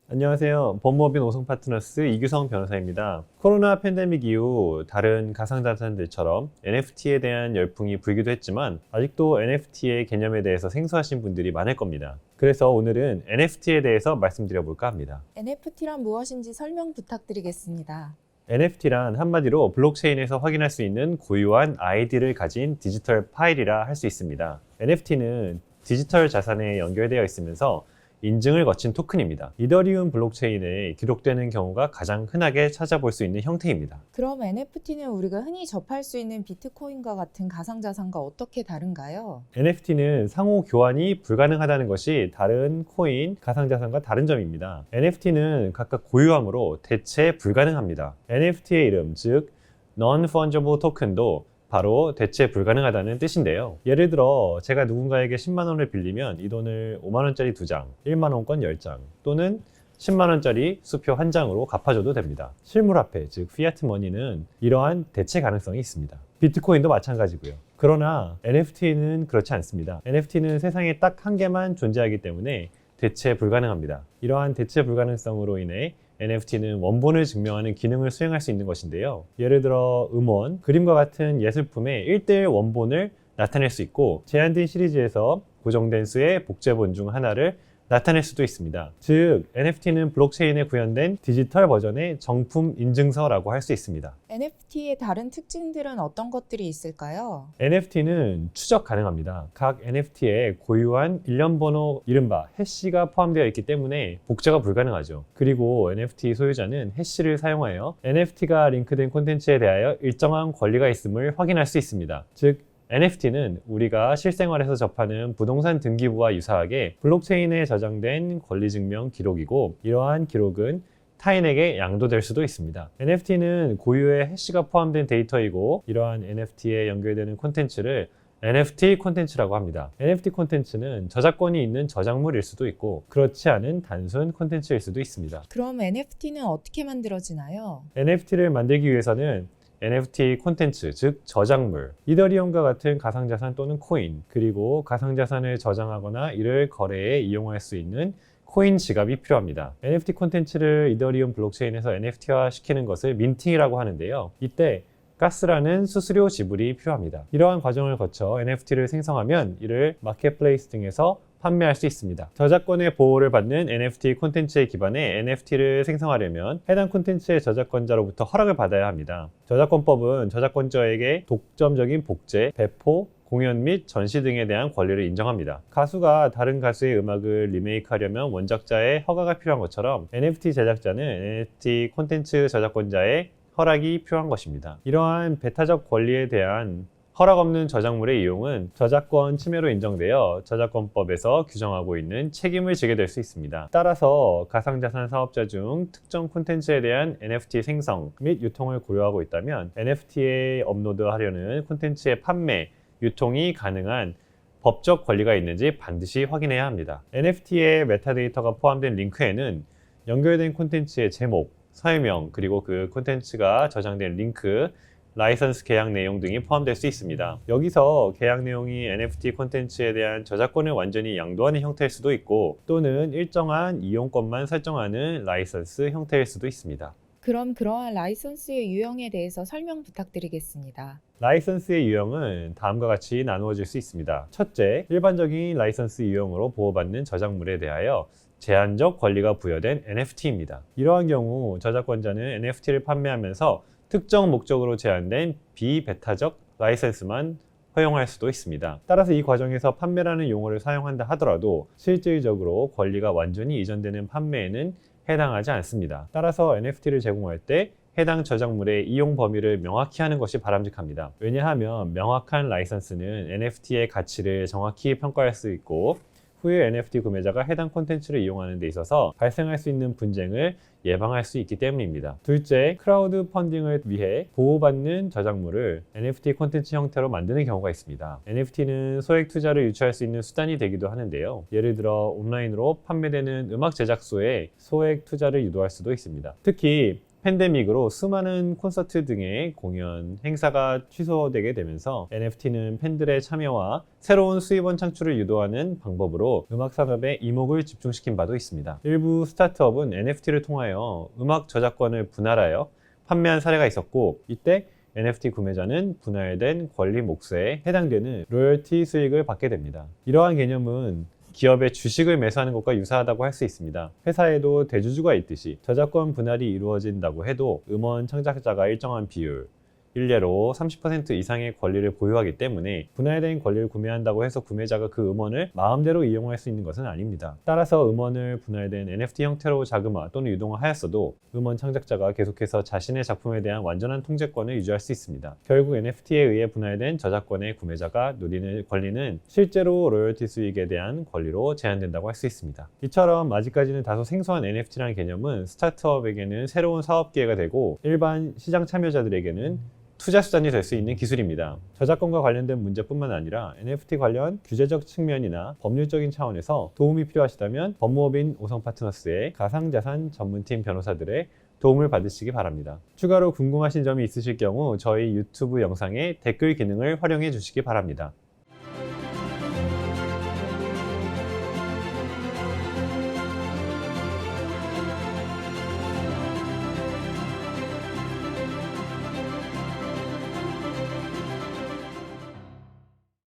안녕하세요. 법무법인 오성파트너스 이규성 변호사입니다. 코로나 팬데믹 이후 다른 가상자산들처럼 NFT에 대한 열풍이 불기도 했지만 아직도 NFT의 개념에 대해서 생소하신 분들이 많을 겁니다. 그래서 오늘은 NFT에 대해서 말씀드려볼까 합니다. NFT란 무엇인지 설명 부탁드리겠습니다. NFT란 한마디로 블록체인에서 확인할 수 있는 고유한 아이디를 가진 디지털 파일이라 할 수 있습니다. NFT는 디지털 자산에 연결되어 있으면서 인증을 거친 토큰입니다. 이더리움 블록체인에 기록되는 경우가 가장 흔하게 찾아볼 수 있는 형태입니다. 그럼 NFT는 우리가 흔히 접할 수 있는 비트코인과 같은 가상자산과 어떻게 다른가요? NFT는 상호 교환이 불가능하다는 것이 다른 코인, 가상자산과 다른 점입니다. NFT는 각각 고유하므로 대체 불가능합니다. NFT의 이름, 즉 Non-Fungible Token도 바로 대체 불가능하다는 뜻인데요. 예를 들어 제가 누군가에게 10만 원을 빌리면 이 돈을 5만 원짜리 2장, 1만 원권 10장 또는 10만 원짜리 수표 1장으로 갚아줘도 됩니다. 실물화폐, 즉 피아트 머니는 이러한 대체 가능성이 있습니다. 비트코인도 마찬가지고요. 그러나 NFT는 그렇지 않습니다. NFT는 세상에 딱 한 개만 존재하기 때문에 대체 불가능합니다. 이러한 대체 불가능성으로 인해 NFT는 원본을 증명하는 기능을 수행할 수 있는 것인데요. 예를 들어 음원, 그림과 같은 예술품의 1:1 원본을 나타낼 수 있고 제한된 시리즈에서 고정된 수의 복제본 중 하나를 나타낼 수도 있습니다. 즉 NFT는 블록체인에 구현된 디지털 버전의 정품 인증서라고 할 수 있습니다. NFT의 다른 특징들은 어떤 것들이 있을까요? NFT는 추적 가능합니다. 각 NFT에 고유한 일련 번호, 이른바 해시가 포함되어 있기 때문에 복제가 불가능하죠. 그리고 NFT 소유자는 해시를 사용하여 NFT가 링크된 콘텐츠에 대하여 일정한 권리가 있음을 확인할 수 있습니다. 즉 NFT는 우리가 실생활에서 접하는 부동산 등기부와 유사하게 블록체인에 저장된 권리증명 기록이고 이러한 기록은 타인에게 양도될 수도 있습니다. NFT는 고유의 해시가 포함된 데이터이고 이러한 NFT에 연결되는 콘텐츠를 NFT 콘텐츠라고 합니다. NFT 콘텐츠는 저작권이 있는 저작물일 수도 있고 그렇지 않은 단순 콘텐츠일 수도 있습니다. 그럼 NFT는 어떻게 만들어지나요? NFT를 만들기 위해서는 NFT 콘텐츠, 즉 저작물, 이더리움과 같은 가상자산 또는 코인, 그리고 가상자산을 저장하거나 이를 거래에 이용할 수 있는 코인 지갑이 필요합니다. NFT 콘텐츠를 이더리움 블록체인에서 NFT화 시키는 것을 민팅이라고 하는데요. 이때 가스라는 수수료 지불이 필요합니다. 이러한 과정을 거쳐 NFT를 생성하면 이를 마켓플레이스 등에서 판매할 수 있습니다. 저작권의 보호를 받는 NFT 콘텐츠에 기반해 NFT를 생성하려면 해당 콘텐츠의 저작권자로부터 허락을 받아야 합니다. 저작권법은 저작권자에게 독점적인 복제, 배포, 공연 및 전시 등에 대한 권리를 인정합니다. 가수가 다른 가수의 음악을 리메이크하려면 원작자의 허가가 필요한 것처럼 NFT 제작자는 NFT 콘텐츠 저작권자의 허락이 필요한 것입니다. 이러한 배타적 권리에 대한 허락 없는 저작물의 이용은 저작권 침해로 인정되어 저작권법에서 규정하고 있는 책임을 지게 될 수 있습니다. 따라서 가상자산 사업자 중 특정 콘텐츠에 대한 NFT 생성 및 유통을 고려하고 있다면 NFT에 업로드하려는 콘텐츠의 판매, 유통이 가능한 법적 권리가 있는지 반드시 확인해야 합니다. NFT의 메타데이터가 포함된 링크에는 연결된 콘텐츠의 제목, 설명, 그리고 그 콘텐츠가 저장된 링크, 라이선스 계약 내용 등이 포함될 수 있습니다. 여기서 계약 내용이 NFT 콘텐츠에 대한 저작권을 완전히 양도하는 형태일 수도 있고 또는 일정한 이용권만 설정하는 라이선스 형태일 수도 있습니다. 그럼 그러한 라이선스의 유형에 대해서 설명 부탁드리겠습니다. 라이선스의 유형은 다음과 같이 나누어질 수 있습니다. 첫째, 일반적인 라이선스 유형으로 보호받는 저작물에 대하여 제한적 권리가 부여된 NFT입니다. 이러한 경우 저작권자는 NFT를 판매하면서 특정 목적으로 제한된 비배타적 라이선스만 허용할 수도 있습니다. 따라서 이 과정에서 판매라는 용어를 사용한다 하더라도 실질적으로 권리가 완전히 이전되는 판매에는 해당하지 않습니다. 따라서 NFT를 제공할 때 해당 저작물의 이용 범위를 명확히 하는 것이 바람직합니다. 왜냐하면 명확한 라이선스는 NFT의 가치를 정확히 평가할 수 있고 후에 NFT 구매자가 해당 콘텐츠를 이용하는 데 있어서 발생할 수 있는 분쟁을 예방할 수 있기 때문입니다. 둘째, 크라우드 펀딩을 위해 보호받는 저작물을 NFT 콘텐츠 형태로 만드는 경우가 있습니다. NFT는 소액 투자를 유치할 수 있는 수단이 되기도 하는데요. 예를 들어 온라인으로 판매되는 음악 제작소에 소액 투자를 유도할 수도 있습니다. 특히 팬데믹으로 수많은 콘서트 등의 공연, 행사가 취소되게 되면서 NFT는 팬들의 참여와 새로운 수입원 창출을 유도하는 방법으로 음악 산업에 이목을 집중시킨 바도 있습니다. 일부 스타트업은 NFT를 통하여 음악 저작권을 분할하여 판매한 사례가 있었고, 이때 NFT 구매자는 분할된 권리 몫에 해당되는 로열티 수익을 받게 됩니다. 이러한 개념은 기업의 주식을 매수하는 것과 유사하다고 할 수 있습니다. 회사에도 대주주가 있듯이 저작권 분할이 이루어진다고 해도 음원 창작자가 일정한 비율, 일례로 30% 이상의 권리를 보유하기 때문에 분할된 권리를 구매한다고 해서 구매자가 그 음원을 마음대로 이용할 수 있는 것은 아닙니다. 따라서 음원을 분할된 NFT 형태로 자금화 또는 유동화하였어도 음원 창작자가 계속해서 자신의 작품에 대한 완전한 통제권을 유지할 수 있습니다. 결국 NFT에 의해 분할된 저작권의 구매자가 누리는 권리는 실제로 로열티 수익에 대한 권리로 제한된다고 할 수 있습니다. 이처럼 아직까지는 다소 생소한 NFT라는 개념은 스타트업에게는 새로운 사업 기회가 되고, 일반 시장 참여자들에게는 투자 수단이 될 수 있는 기술입니다. 저작권과 관련된 문제뿐만 아니라 NFT 관련 규제적 측면이나 법률적인 차원에서 도움이 필요하시다면 법무법인 오성파트너스의 가상자산 전문팀 변호사들의 도움을 받으시기 바랍니다. 추가로 궁금하신 점이 있으실 경우 저희 유튜브 영상의 댓글 기능을 활용해 주시기 바랍니다.